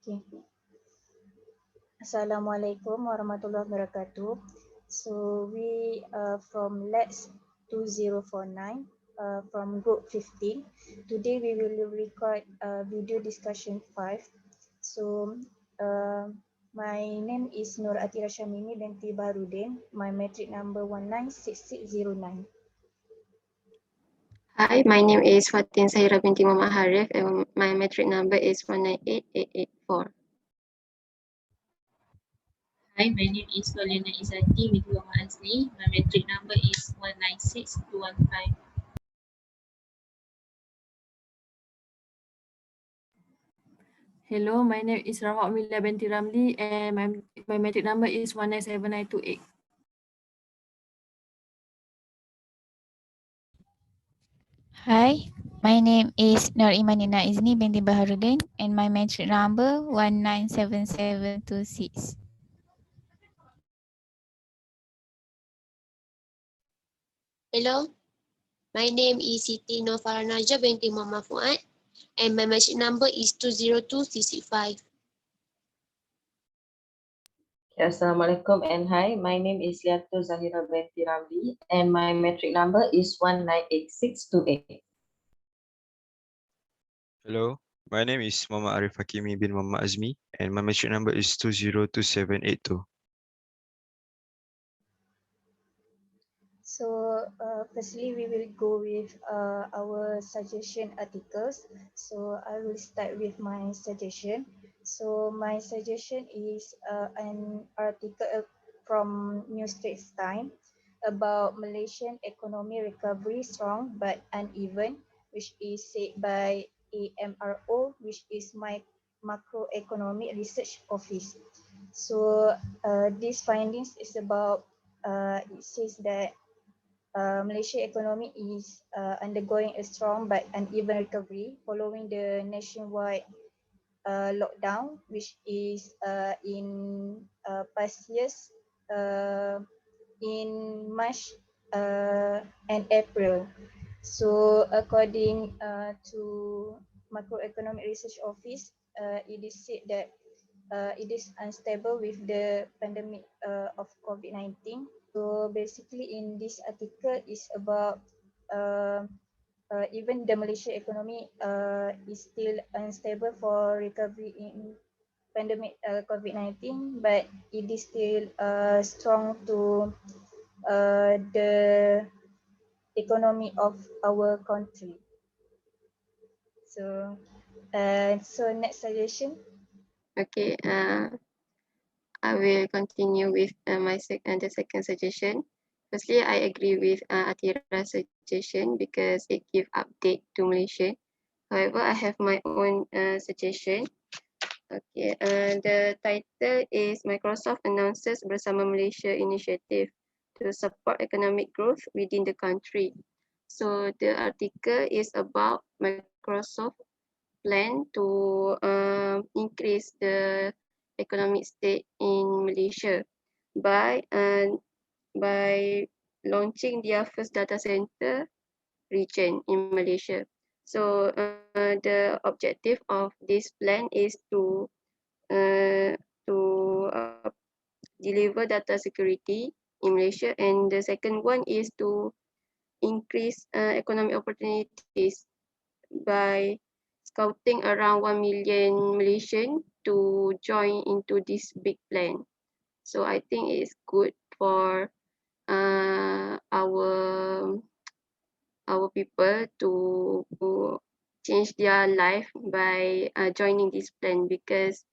Okay. Assalamualaikum warahmatullahi wabarakatuh. So we from LAX2049 from group 15. Today we will record video discussion 5. So my name is Athirah Syamimi Binti Baharuddin. My metric number 196609. Hi, my name is Fatin Sahira Binti Hariff and my metric number is 198884. Hi, my name is Liyana Izzatie with Azli. My metric number is 196215. Hello, my name is Ummilia Binti Ramli and my metric number is 197928. Hi, my name is Imanina Idzni Binti Baharuddin and my metric number 197726. Hello, my name is Siti Nurfarah Najwa Binti Fuad and my metric number is 202365. Assalamualaikum and hi, my name is Liyatul Zaheera Binti Ramli and my metric number is 198628. Hello, my name is Arif Hakimi bin Azmi and my metric number is 202782. So firstly, we will go with our suggestion articles. So I will start with my suggestion. So my suggestion is an article from New Straits Times about Malaysian economy recovery strong but uneven, which is said by AMRO, which is my macroeconomic research office. So these findings is about it says that Malaysia economy is undergoing a strong but uneven recovery following the nationwide lockdown, which is in past years in March and April. So according to Macroeconomic Research Office, it is said that it is unstable with the pandemic of COVID-19. So basically in this article is about even the Malaysia economy is still unstable for recovery in pandemic COVID-19, but it is still strong to the economy of our country. So next suggestion. Okay, I will continue with the second suggestion. Firstly, I agree with Athirah's suggestion because it gives update to Malaysia. However, I have my own suggestion. Okay, the title is Microsoft announces Bersama Malaysia initiative to support economic growth within the country. So the article is about Microsoft plan to increase the economic state in Malaysia by launching their first data center region in Malaysia. So the objective of this plan is to deliver data security in Malaysia, and the second one is to increase economic opportunities by scouting around 1 million Malaysian to join into this big plan. So I think it's good for our people to change their life by joining this plan, because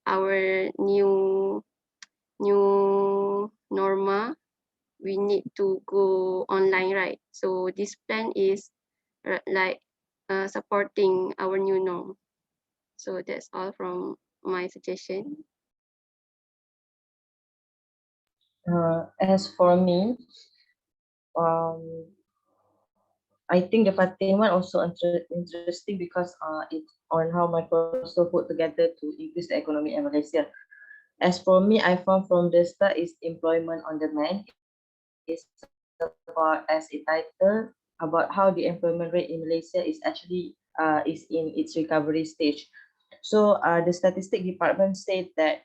our new norma, we need to go online, right? So this plan is like supporting our new norm. So that's all from my suggestion. As for me, I think the Fatin one also interesting because it's on how Microsoft put together to increase the economy in Malaysia. As for me, I found from the start is employment on demand. It's about as a title about how the employment rate in Malaysia is actually is in its recovery stage. So the statistic department said that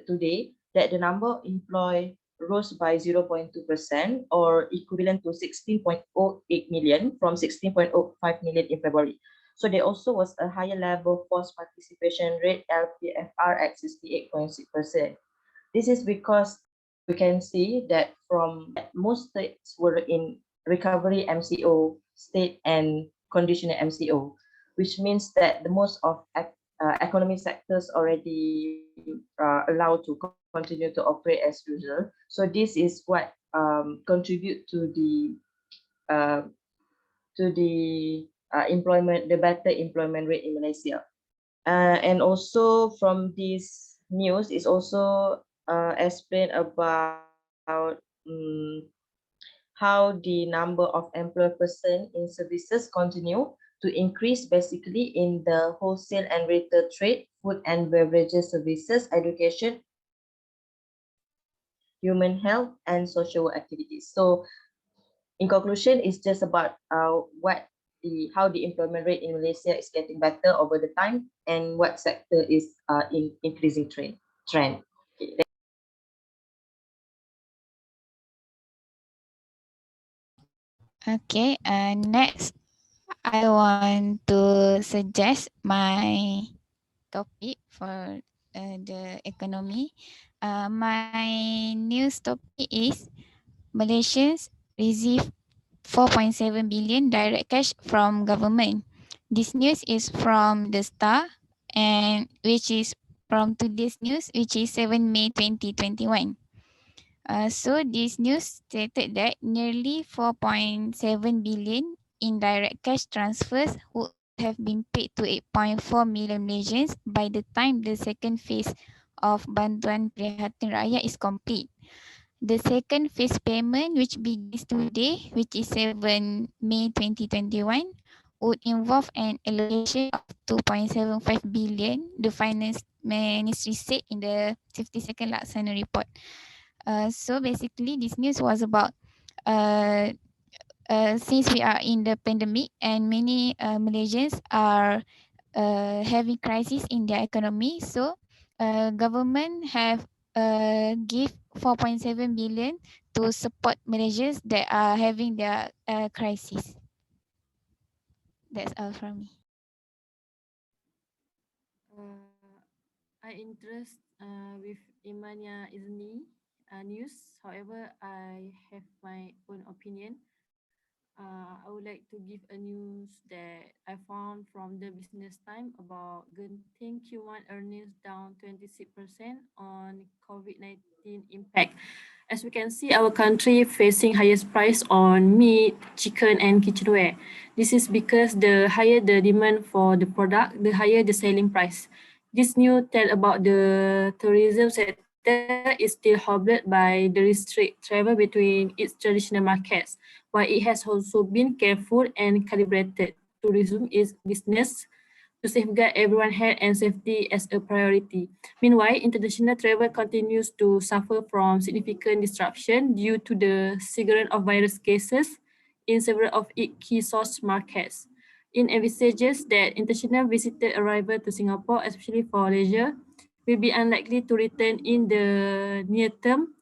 today that the number employed rose by 0.2% or equivalent to 16.08 million from 16.05 million in February. So there also was a higher level force participation rate LPFR at 68.6%. This is because we can see that from most states were in recovery MCO state and conditional MCO, which means that the most of economic sectors already allowed to continue to operate as usual. So this is what contribute uh, to the employment, the better employment rate in Malaysia. And also from this news is also explain about how the number of employed person in services continue to increase basically in the wholesale and retail trade, food and beverages services, education, human health, and social activities. So in conclusion, it's just about how the employment rate in Malaysia is getting better over the time and what sector is in increasing trend. Okay. Okay, next I want to suggest my topic for the economy. My news topic is Malaysians receive 4.7 billion direct cash from government. This news is from The Star and which is from today's news, which is 7 May 2021. So this news stated that nearly 4.7 billion in direct cash transfers would have been paid to 8.4 million Malaysians by the time the second phase of Bantuan Perkhidmatan Rakyat is complete. The second phase payment, which begins today, which is 7 May 2021, would involve an allocation of 2.75 billion, the Finance Ministry said in the 52nd Laksana report. So basically, this news was about since we are in the pandemic and many Malaysians are having crisis in their economy, so government have give 4.7 billion to support Malaysians that are having their crisis. That's all from me. I interest with Imanina Idzni news. However, I have my own opinion. I would like to give a news that I found from the Business Time about Genting Q1 earnings down 26% on COVID-19 impact. As we can see, our country facing highest price on meat, chicken, and kitchenware. This is because the higher the demand for the product, the higher the selling price. This news tell about the tourism sector is still hobbled by the restrict travel between its traditional markets, while it has also been careful and calibrated to resume its business to safeguard everyone's health and safety as a priority. Meanwhile, international travel continues to suffer from significant disruption due to the surge of virus cases in several of its key source markets. It envisages that international visitor arrival to Singapore, especially for leisure, will be unlikely to return in the near term.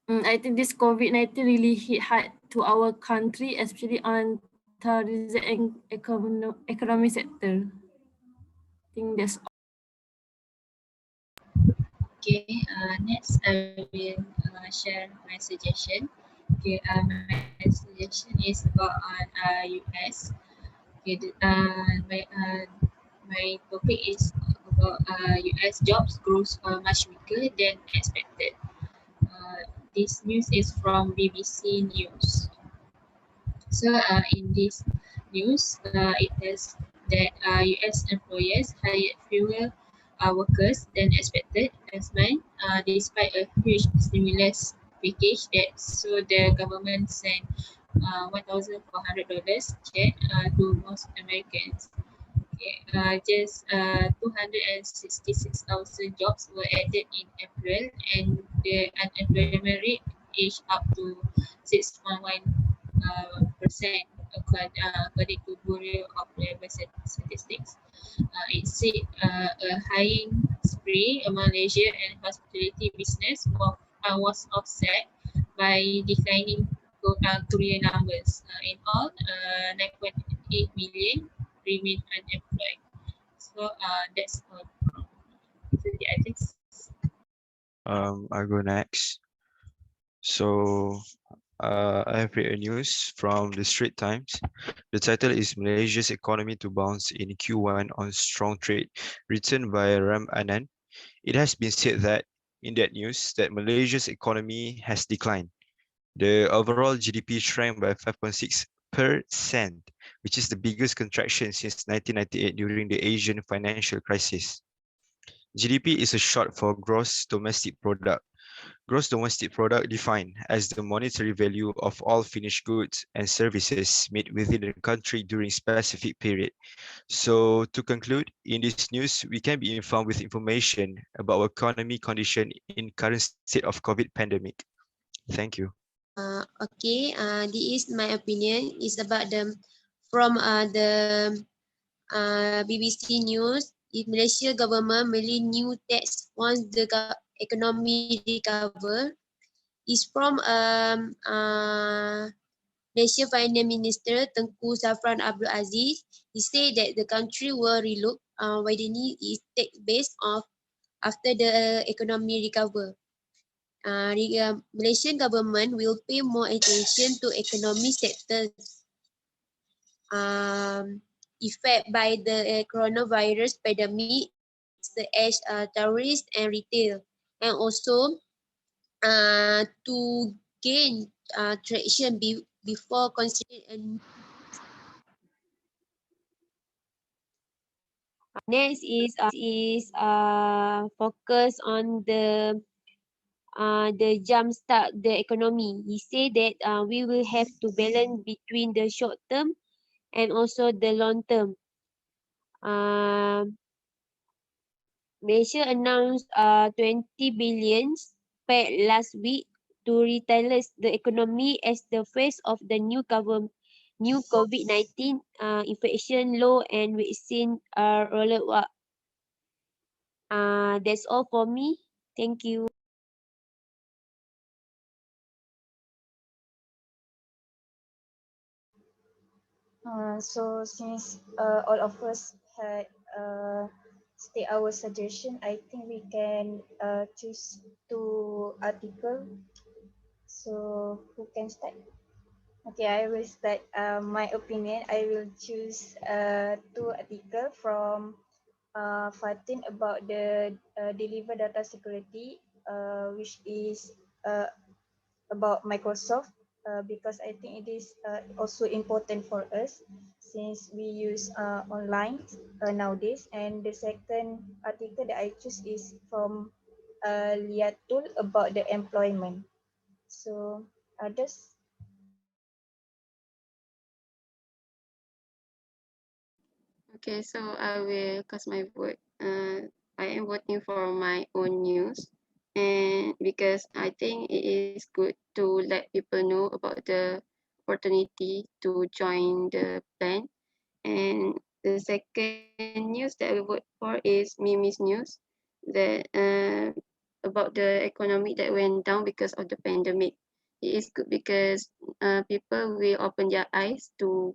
I think this COVID-19 really hit hard to our country, especially on tourism and economy sector. I think that's all. Okay, next I will share my suggestion. Okay, my suggestion is about US. Okay, my topic is about US jobs growth much weaker than expected. This news is from BBC News. So in this news, it says that US employers hired fewer workers than expected last month, despite a huge stimulus package that so the government sent $1,400 check to most Americans. Okay, just 266,000 jobs were added in April, and the unemployment rate is up to 6.1%. according to Bureau of Labor Statistics. It said a hiring spree among leisure and hospitality business was offset by declining career numbers. In all, 9.8 million remain unemployed. So that's all from Izzatie, I think. I'll go next. So I have read a news from the Straits Times. The title is Malaysia's Economy to Bounce in Q1 on Strong Trade, written by Ram Anand. It has been said that in that news that Malaysia's economy has declined. The overall GDP shrank by 5.6%, which is the biggest contraction since 1998 during the Asian financial crisis. GDP is a short for Gross Domestic Product. Gross domestic product defined as the monetary value of all finished goods and services made within the country during specific period. So to conclude, in this news, we can be informed with information about our economy condition in current state of COVID pandemic. Thank you. Okay, this is my opinion. It's about the BBC News. If Malaysia government merely new tax once the economy recover, is from Malaysia Finance Minister Tengku Zafran Abdul Aziz. He said that the country will relook widening its tax base of after the economy recover. Malaysian government will pay more attention to economy sectors effect by the coronavirus pandemic, the edge tourist and retail, and also to gain traction before considering. Next is focus on the jump start the economy. He said that we will have to balance between the short term and also the long term. Malaysia announced 20 billion paid last week to retailers the economy as the face of the new COVID-19 infection low and vaccine rolled out. That's all for me. Thank you. So since all of us had state our suggestion, I think we can choose two article. So who can start? Okay, I will start. My opinion, I will choose two article from Fatin about the deliver data security, which is uh, about Microsoft, because I think it is also important for us since we use online nowadays. And the second article that I choose is from Liyatul about the employment. So others. Okay, so I will cast my vote. I am voting for my own news, and because I think it is good to let people know about the opportunity to join the plan. And the second news that I will vote for is Mimi's news that about the economy that went down because of the pandemic. It is good because people will open their eyes to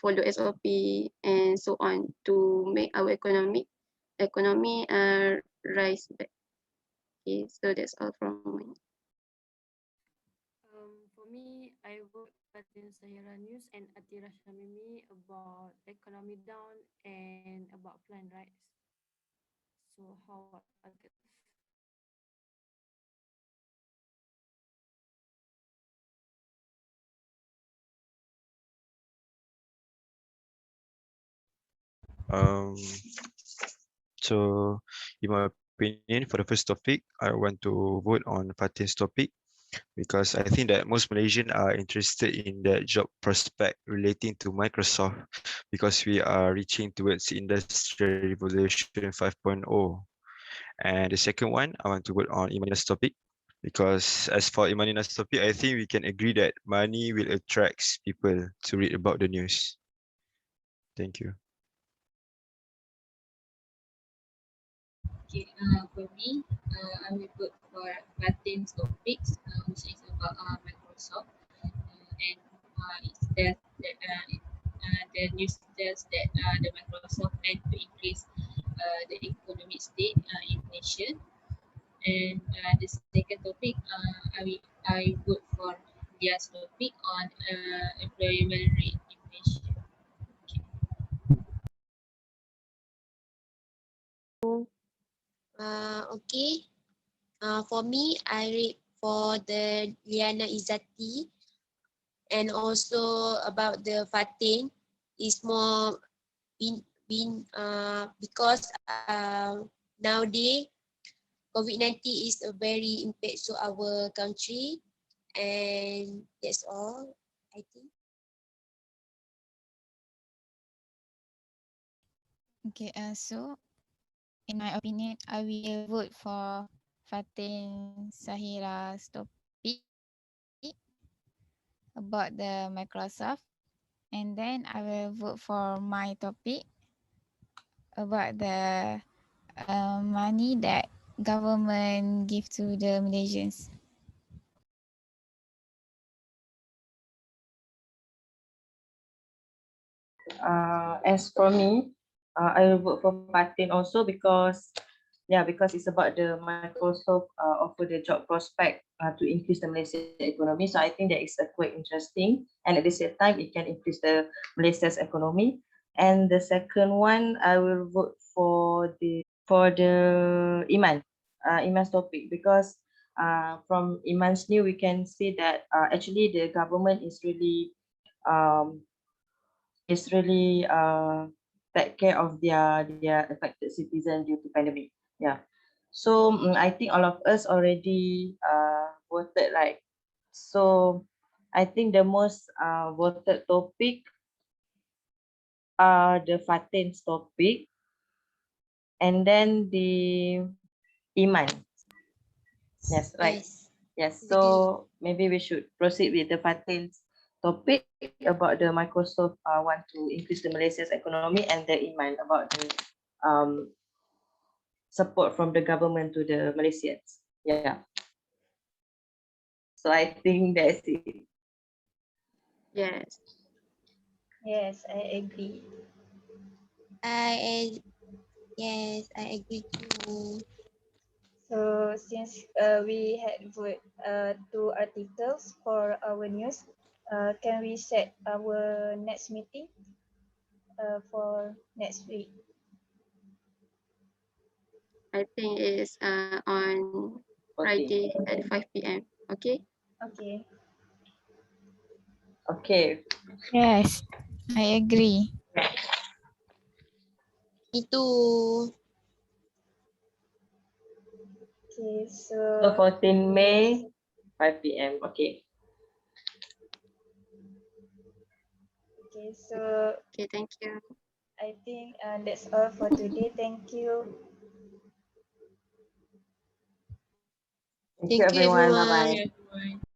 follow SOP and so on to make our economy rise back. Okay, so that's all from me. For me, I vote Fatin Sahira News and Athirah Syamimi about economy down and about plan rise. So how about others? Um, so in my opinion, for the first topic, I want to vote on Fatin's topic because I think that most Malaysians are interested in that job prospect relating to Microsoft because we are reaching towards Industrial Revolution 5.0. And the second one, I want to vote on Imanina's topic Because as for Imanina's topic, I think we can agree that money will attract people to read about the news. Thank you. Okay, for me, I will vote for Fatin's topics, which is about Microsoft, and it tells that the news tells that the Microsoft plan to increase the economic state in Malaysia. And the second topic, I vote for Dia's topic on employment rate in Malaysia. Okay. For me, I read for the Liyana Izzatie, and also about the Fatin is more because nowadays COVID-19 is a very impact to our country, and that's all I think. Okay, so in my opinion, I will vote for Fatin Sahira's topic about the Microsoft, and then I will vote for my topic about the money that government give to the Malaysians. As for me, I will vote for Fatin also because, yeah, because it's about the Microsoft offer the job prospect to increase the Malaysian economy. So I think that is quite interesting, and at the same time, it can increase the Malaysia's economy. And the second one, I will vote for the Iman's topic, because from Iman's new we can see that actually the government um, is really take care of their affected citizens due to pandemic. Yeah. So I think all of us already voted, right? So I think the most voted topic are the Fatin's topic, and then the Iman. Yes, right. Yes. Yes. Exactly. So maybe we should proceed with the Fatin's topic about the Microsoft want to increase the Malaysia's economy, and the Iman about the um, support from the government to the Malaysians. Yeah. So I think that's it. Yes. Yes, I agree. Yes, I agree too. So since we had vote two articles for our news, can we set our next meeting for next week? I think it's on Okay. Friday at 5 p.m. Okay. Okay. Okay. Yes, I agree. Me too. Okay. So 14 May, 5 p.m. Okay. Okay. So Okay, thank you. I think that's all for today. Thank you. Thank you, Thank you, everyone. Bye everyone. bye. Everyone.